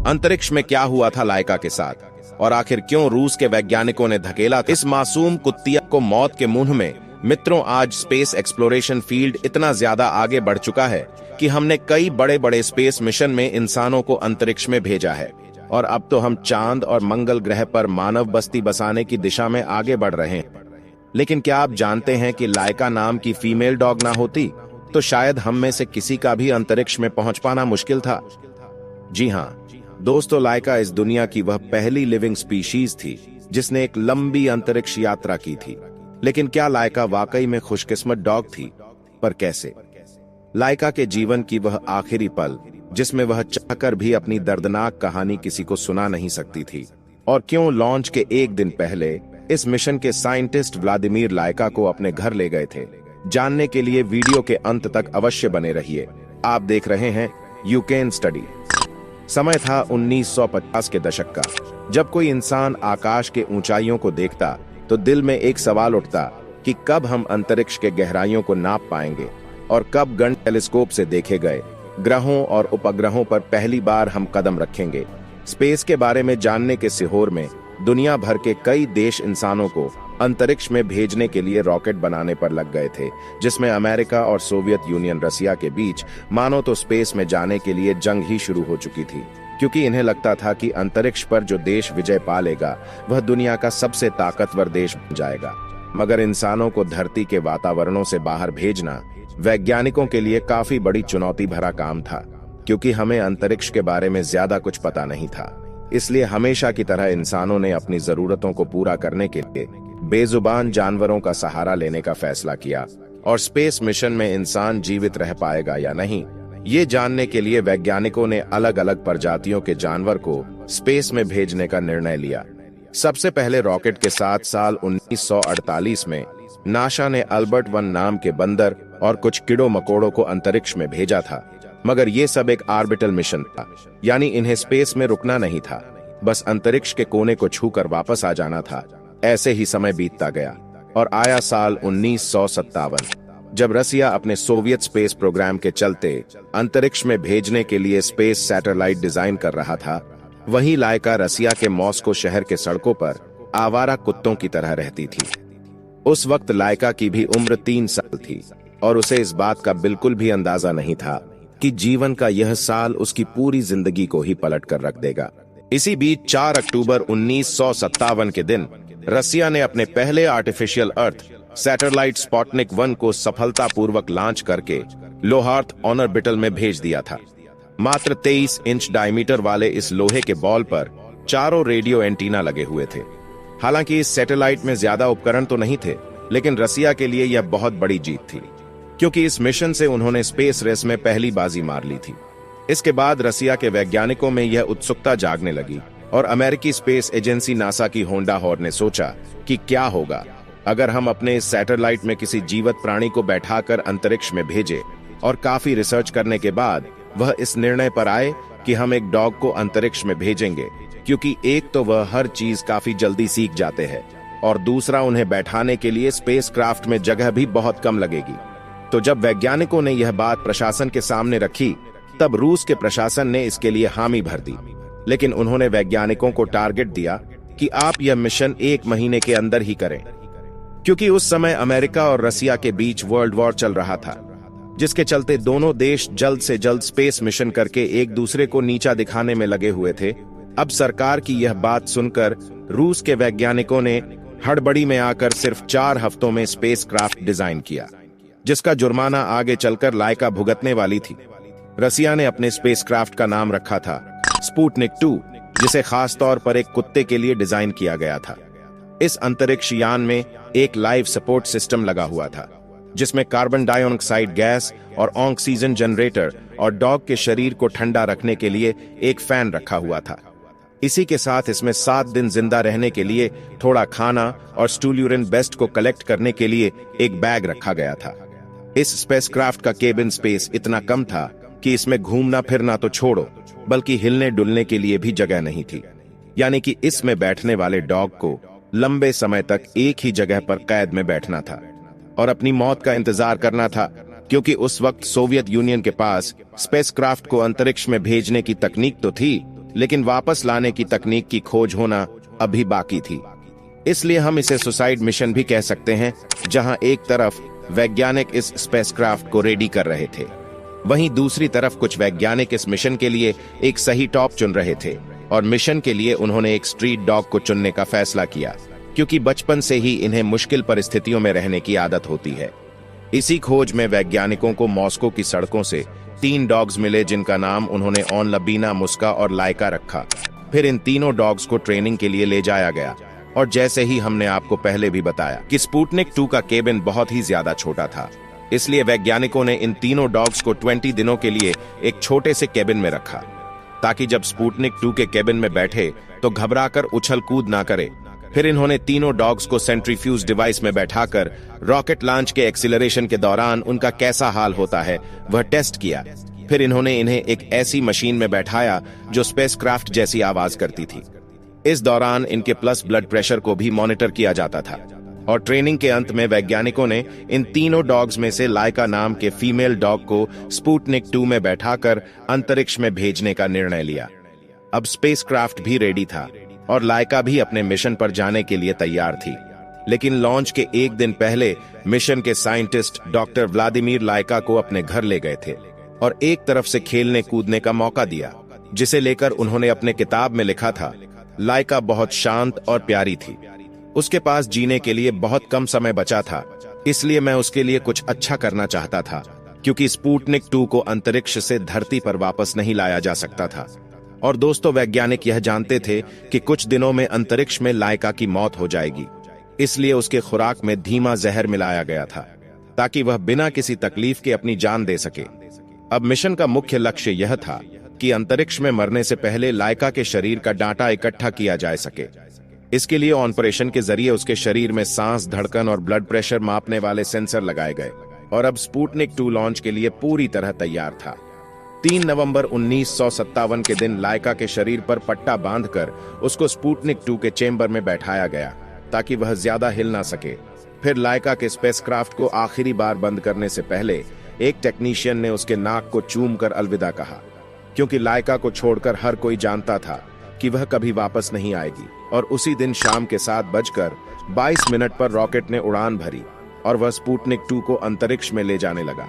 अंतरिक्ष में क्या हुआ था लाइका के साथ, और आखिर क्यों रूस के वैज्ञानिकों ने धकेला इस मासूम कुत्तिया को मौत के मुंह में। मित्रों, आज स्पेस एक्सप्लोरेशन फील्ड इतना ज्यादा आगे बढ़ चुका है कि हमने कई बड़े बड़े स्पेस मिशन में इंसानों को अंतरिक्ष में भेजा है, और अब तो हम चांद और मंगल ग्रह पर मानव बस्ती बसाने की दिशा में आगे बढ़ रहे हैं। लेकिन क्या आप जानते हैं कि लाइका नाम की फीमेल डॉग ना होती तो शायद हम में से किसी का भी अंतरिक्ष में पहुंच पाना मुश्किल था। जी हाँ दोस्तों, लाइका इस दुनिया की वह पहली लिविंग स्पीशीज थी जिसने एक लंबी अंतरिक्ष यात्रा की थी। लेकिन क्या लाइका वाकई में खुशकिस्मत डॉग थी? पर कैसे? लाइका के जीवन की वह आखिरी पल जिसमें वह चाहकर भी अपनी दर्दनाक कहानी किसी को सुना नहीं सकती थी, और क्यों लॉन्च के एक दिन पहले इस मिशन के साइंटिस्ट व्लादिमीर लाइका को अपने घर ले गए थे, जानने के लिए वीडियो के अंत तक अवश्य बने रहिए। आप देख रहे हैं यूक्रेन स्टडी। समय था 1950 के दशक का, जब कोई इंसान आकाश के ऊंचाइयों को देखता तो दिल में एक सवाल उठता कि कब हम अंतरिक्ष के गहराइयों को नाप पाएंगे, और कब गन टेलीस्कोप से देखे गए ग्रहों और उपग्रहों पर पहली बार हम कदम रखेंगे। स्पेस के बारे में जानने के सिहोर में दुनिया भर के कई देश इंसानों को अंतरिक्ष में भेजने के लिए रॉकेट बनाने पर लग गए थे, जिसमें अमेरिका और सोवियत यूनियन रसिया के बीच मानो तो स्पेस में जाने के लिए जंग ही शुरू हो चुकी थी, क्योंकि इन्हें लगता था कि अंतरिक्ष पर जो देश विजय पा लेगा वह दुनिया का सबसे ताकतवर देश बन जाएगा। मगर इंसानों को धरती के वातावरणों से बाहर भेजना वैज्ञानिकों के लिए काफी बड़ी चुनौती भरा काम था, क्योंकि हमें अंतरिक्ष के बारे में ज्यादा कुछ पता नहीं था। इसलिए हमेशा की तरह इंसानों ने अपनी जरूरतों को पूरा करने के लिए बेजुबान जानवरों का सहारा लेने का फैसला किया, और स्पेस मिशन में इंसान जीवित रह पाएगा या नहीं, ये जानने के लिए वैज्ञानिकों ने अलग अलग प्रजातियों के जानवर को स्पेस में भेजने का निर्णय लिया। सबसे पहले रॉकेट के साथ साल 1948 में नासा ने अल्बर्ट वन नाम के बंदर और कुछ कीड़ों मकोड़ों को अंतरिक्ष में भेजा था। मगर ये सब एक ऑर्बिटल मिशन था, यानी इन्हें स्पेस में रुकना नहीं था, बस अंतरिक्ष के कोने को छूकर वापस आ जाना था। ऐसे ही समय बीतता गया और आया साल 1957, जब रसिया अपने सोवियत स्पेस प्रोग्राम के चलते अंतरिक्ष में भेजने के लिए स्पेस सैटेलाइट डिजाइन कर रहा था। वहीं लाइका रसिया के मॉस्को शहर के सड़कों पर आवारा कुत्तों की तरह रहती थी। उस वक्त लाइका की भी उम्र 3 साल थी, और उसे इस बात का बिल्कुल भी अंदाजा नहीं था कि जीवन का यह साल उसकी पूरी जिंदगी को ही पलट कर रख देगा। इसी बीच 4 अक्टूबर 1957 के दिन रसिया ने अपने पहले आर्टिफिशियल अर्थ सैटेलाइट स्पुतनिक 1 को सफलतापूर्वक लॉन्च करके लो अर्थ ऑर्बिटल में भेज दिया था। मात्र 23 इंच डायमीटर वाले इस लोहे के बॉल पर चारों रेडियो एंटीना लगे हुए थे। हालांकि इस सैटेलाइट में ज्यादा उपकरण तो नहीं थे, लेकिन रसिया के लिए यह बहुत बड़ी जीत थी, क्योंकि इस मिशन से उन्होंने स्पेस रेस में पहली बाजी मार ली थी। इसके बाद रसिया के वैज्ञानिकों में यह उत्सुकता जागने लगी, और अमेरिकी स्पेस एजेंसी नासा की होंडा हॉर ने सोचा कि क्या होगा अगर हम अपने इस सैटेलाइट में किसी जीवित प्राणी को बैठाकर अंतरिक्ष में भेजें। और काफी रिसर्च करने के बाद वह इस निर्णय पर आए कि हम एक डॉग को अंतरिक्ष में भेजेंगे, क्योंकि एक तो वह हर चीज काफी जल्दी सीख जाते हैं, और दूसरा उन्हें बैठाने के लिए स्पेसक्राफ्ट में जगह भी बहुत कम लगेगी। तो जब वैज्ञानिकों ने यह बात प्रशासन के सामने रखी, तब रूस के प्रशासन ने इसके लिए हामी भर दी। लेकिन उन्होंने वैज्ञानिकों को टारगेट दिया कि आप यह मिशन 1 महीने के अंदर ही करें, क्योंकि उस समय अमेरिका और रसिया के बीच वर्ल्ड वॉर चल रहा था, जिसके चलते दोनों देश जल्द से जल्द स्पेस मिशन करके एक दूसरे को नीचा दिखाने में लगे हुए थे। अब सरकार की यह बात सुनकर रूस के वैज्ञानिकों ने हड़बड़ी में आकर सिर्फ 4 हफ्तों में स्पेसक्राफ्ट डिजाइन किया, जिसका जुर्माना आगे चलकर लाइका भुगतने वाली थी। रसिया ने अपने स्पेसक्राफ्ट का नाम रखा था स्पुतनिक 2, जिसे खास तौर पर एक कुत्ते के लिए डिजाइन किया गया था। इस अंतरिक्ष यान में एक लाइव सपोर्ट सिस्टम लगा हुआ था, जिसमें कार्बन डाइऑक्साइड गैस और ऑक्सीजन जनरेटर और डॉग के शरीर को ठंडा रखने के लिए एक फैन रखा हुआ था। इसी के साथ इसमें 7 दिन जिंदा रहने के लिए थोड़ा खाना और स्टूल्यूरिन बेस्ट को कलेक्ट करने के लिए एक बैग रखा गया था। इस स्पेसक्राफ्ट का केबिन स्पेस इतना कम था कि इसमें घूमना फिरना तो छोड़ो, बल्कि हिलने डुलने के लिए भी जगह नहीं थी। यानी कि इसमें बैठने वाले डॉग को लंबे समय तक एक ही जगह पर कैद में बैठना था और अपनी मौत का इंतजार करना था, क्योंकि उस वक्त सोवियत यूनियन के पास स्पेसक्राफ्ट को अंतरिक्ष में भेजने की तकनीक तो थी, लेकिन वापस लाने की तकनीक की खोज होना अभी बाकी थी। इसलिए हम इसे सुसाइड मिशन भी कह सकते हैं, जहां एक तरफ वैज्ञानिक इस स्पेसक्राफ्ट को रेडी कर रहे थे, वहीं दूसरी तरफ कुछ वैज्ञानिक इस मिशन के लिए एक सही टॉप चुन रहे थे। और मिशन के लिए उन्होंने एक स्ट्रीट डॉग को चुनने का फैसला किया, क्योंकि बचपन से ही इन्हें मुश्किल परिस्थितियों में रहने की आदत होती है। इसी खोज में वैज्ञानिकों को मॉस्को की सड़कों से 3 डॉग्स मिले, जिनका नाम उन्होंने ऑन लबीना, मुस्का और लाइका रखा। फिर इन तीनों डॉग्स को ट्रेनिंग के लिए ले जाया गया, और जैसे ही हमने आपको पहले भी बताया कि स्पुतनिक 2 का केबिन बहुत ही ज्यादा छोटा था, इसलिए वैज्ञानिकों ने इन तीनों डॉग्स को 20 दिनों के लिए एक छोटे से केबिन में रखा, ताकि जब स्पुतनिक 2 के केबिन में बैठे तो घबराकर उछल कूद ना करे। फिर इन्होंने तीनों डॉग्स को सेंट्रीफ्यूज डिवाइस में बैठाकर रॉकेट लॉन्च के एक्सीलरेशन के दौरान उनका कैसा हाल होता है वह टेस्ट किया। फिर इन्होंने इन्हें एक ऐसी मशीन में बैठाया जो स्पेसक्राफ्ट जैसी आवाज करती थी। इस दौरान इनके प्लस ब्लड प्रेशर को भी मॉनिटर किया जाता था। और ट्रेनिंग के अंत में वैज्ञानिकों ने इन तीनों डॉग्स में से लाइका नाम के फीमेल डॉग को स्पुतनिक 2 में बैठाकर अंतरिक्ष में भेजने का निर्णय लिया। अब स्पेसक्राफ्ट भी रेडी था और लाइका भी अपने मिशन पर जाने के लिए तैयार थी। लेकिन लॉन्च के एक दिन पहले मिशन के साइंटिस्ट डॉक्टर व्लादिमीर लाइका को अपने घर ले गए थे और एक तरफ से खेलने कूदने का मौका दिया, जिसे लेकर उन्होंने अपने किताब में लिखा था, लाइका बहुत शांत और प्यारी थी। उसके पास जीने के लिए बहुत कम समय बचा था, इसलिए मैं उसके लिए कुछ अच्छा करना चाहता था, क्योंकि स्पुतनिक 2 को अंतरिक्ष से धरती पर वापस नहीं लाया जा सकता था। और दोस्तों, वैज्ञानिक यह जानते थे कि कुछ दिनों में अंतरिक्ष में लाइका की मौत हो जाएगी, इसलिए उसके खुराक में धीमा जहर मिलाया गया था, ताकि वह बिना किसी तकलीफ के अपनी जान दे सके। अब मिशन का मुख्य लक्ष्य यह था कि अंतरिक्ष में मरने से पहले लाइका के शरीर का डाटा इकट्ठा किया जा सके। इसके लिए ऑपरेशन के जरिए उसके शरीर में सांस, धड़कन और ब्लड प्रेशर मापने वाले सेंसर लगाए गए, और अब स्पुतनिक 2 लॉन्च के लिए पूरी तरह तैयार था। 3 नवंबर 1957 के दिन लाइका के शरीर पर पट्टा बांधकर उसको स्पुतनिक 2 के चेंबर में बैठाया गया, ताकि वह ज्यादा हिल ना सके। फिर लाइका के स्पेसक्राफ्ट को आखिरी बार बंद करने से पहले एक टेक्नीशियन ने उसके नाक को चूमकर अलविदा कहा, क्योंकि लाइका को छोड़कर हर कोई जानता था कि वह कभी वापस नहीं आएगी। और उसी दिन शाम के 7:22 पर रॉकेट ने उड़ान भरी और वह स्पुतनिक 2 को अंतरिक्ष में ले जाने लगा।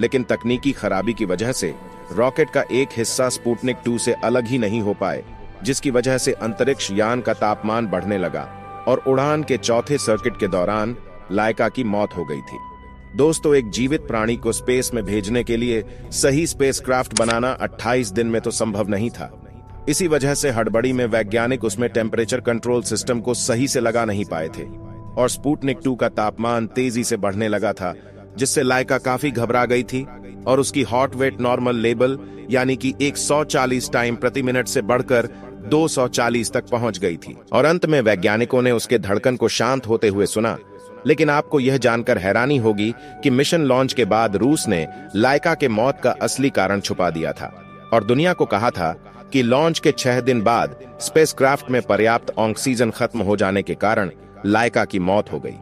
लेकिन तकनीकी खराबी की वजह से रॉकेट का एक हिस्सा स्पुतनिक 2 से अलग ही नहीं हो पाए, जिसकी वजह से अंतरिक्ष यान का तापमान बढ़ने लगा और उड़ान के चौथे सर्किट के दौरान लाइका की मौत हो गई थी। दोस्तों, एक जीवित प्राणी को स्पेस में भेजने के लिए सही स्पेसक्राफ्ट बनाना 28 दिन में तो संभव नहीं था। इसी वजह से हड़बड़ी में वैज्ञानिक उसमें टेम्परेचर कंट्रोल सिस्टम को सही से लगा नहीं पाए थे और स्पुतनिक 2 का तापमान तेजी से बढ़ने लगा था, जिससे लाइका काफी घबरा गई थी और उसकी हॉट वेट नॉर्मल लेवल यानी कि 140 टाइम प्रति मिनट से बढ़कर 240 तक पहुंच गई थी। और अंत में वैज्ञानिकों ने उसके धड़कन को शांत होते हुए सुना। लेकिन आपको यह जानकर हैरानी होगी कि मिशन लॉन्च के बाद रूस ने लाइका के मौत का असली कारण छुपा दिया था और दुनिया को कहा था कि लॉन्च के 6 दिन बाद स्पेसक्राफ्ट में पर्याप्त ऑक्सीजन खत्म हो जाने के कारण लाइका की मौत हो गई।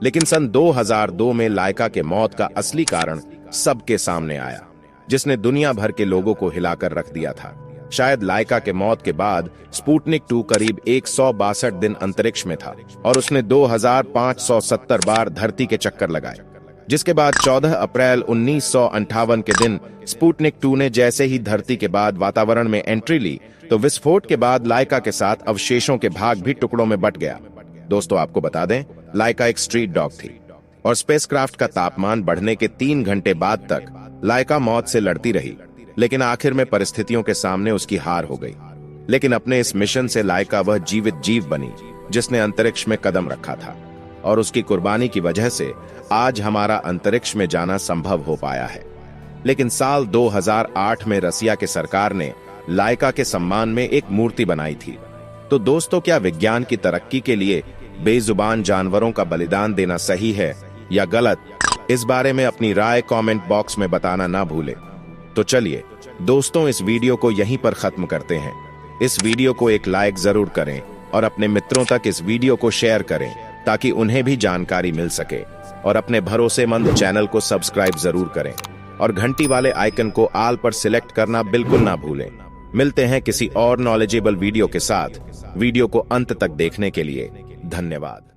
लेकिन सन 2002 में लाइका के मौत का असली कारण सबके सामने आया, जिसने दुनिया भर के लोगों को हिलाकर रख दिया था। शायद लाइका के मौत के बाद स्पुतनिक 2 करीब 162 दिन अंतरिक्ष में था और उसने 2570 बार धरती के चक्कर लगाए, जिसके बाद 14 अप्रैल 1958 के दिन स्पुतनिक 2 ने जैसे ही धरती के बाद वातावरण में एंट्री ली, तो विस्फोट के बाद लाइका के साथ अवशेषों के भाग भी टुकड़ों में बट गया। दोस्तों, आपको बता दें, लाइका एक स्ट्रीट डॉग थी और स्पेसक्राफ्ट का तापमान बढ़ने के 3 घंटे बाद तक लाइका मौत से लड़ती रही, लेकिन आखिर में परिस्थितियों के सामने उसकी हार हो गई। लेकिन अपने इस मिशन से लाइका वह जीवित जीव बनी जिसने अंतरिक्ष में कदम रखा था, और उसकी कुर्बानी की वजह से आज हमारा अंतरिक्ष में जाना संभव हो पाया है। लेकिन साल 2008 में रसिया के सरकार ने लाइका के सम्मान में एक मूर्ति बनाई थी। तो दोस्तों, क्या विज्ञान की तरक्की के लिए बेजुबान जानवरों का बलिदान देना सही है या गलत? इस बारे में अपनी राय कमेंट बॉक्स में बताना ना भूलें। तो चलिए दोस्तों, इस वीडियो को यहीं पर खत्म करते हैं। इस वीडियो को एक लाइक जरूर करें और अपने मित्रों तक इस वीडियो को शेयर करें, ताकि उन्हें भी जानकारी मिल सके। और अपने भरोसेमंद चैनल को सब्सक्राइब जरूर करें और घंटी वाले आइकन को ऑल पर सिलेक्ट करना बिल्कुल ना भूलें। मिलते हैं किसी और नॉलेजेबल वीडियो के साथ। वीडियो को अंत तक देखने के लिए धन्यवाद।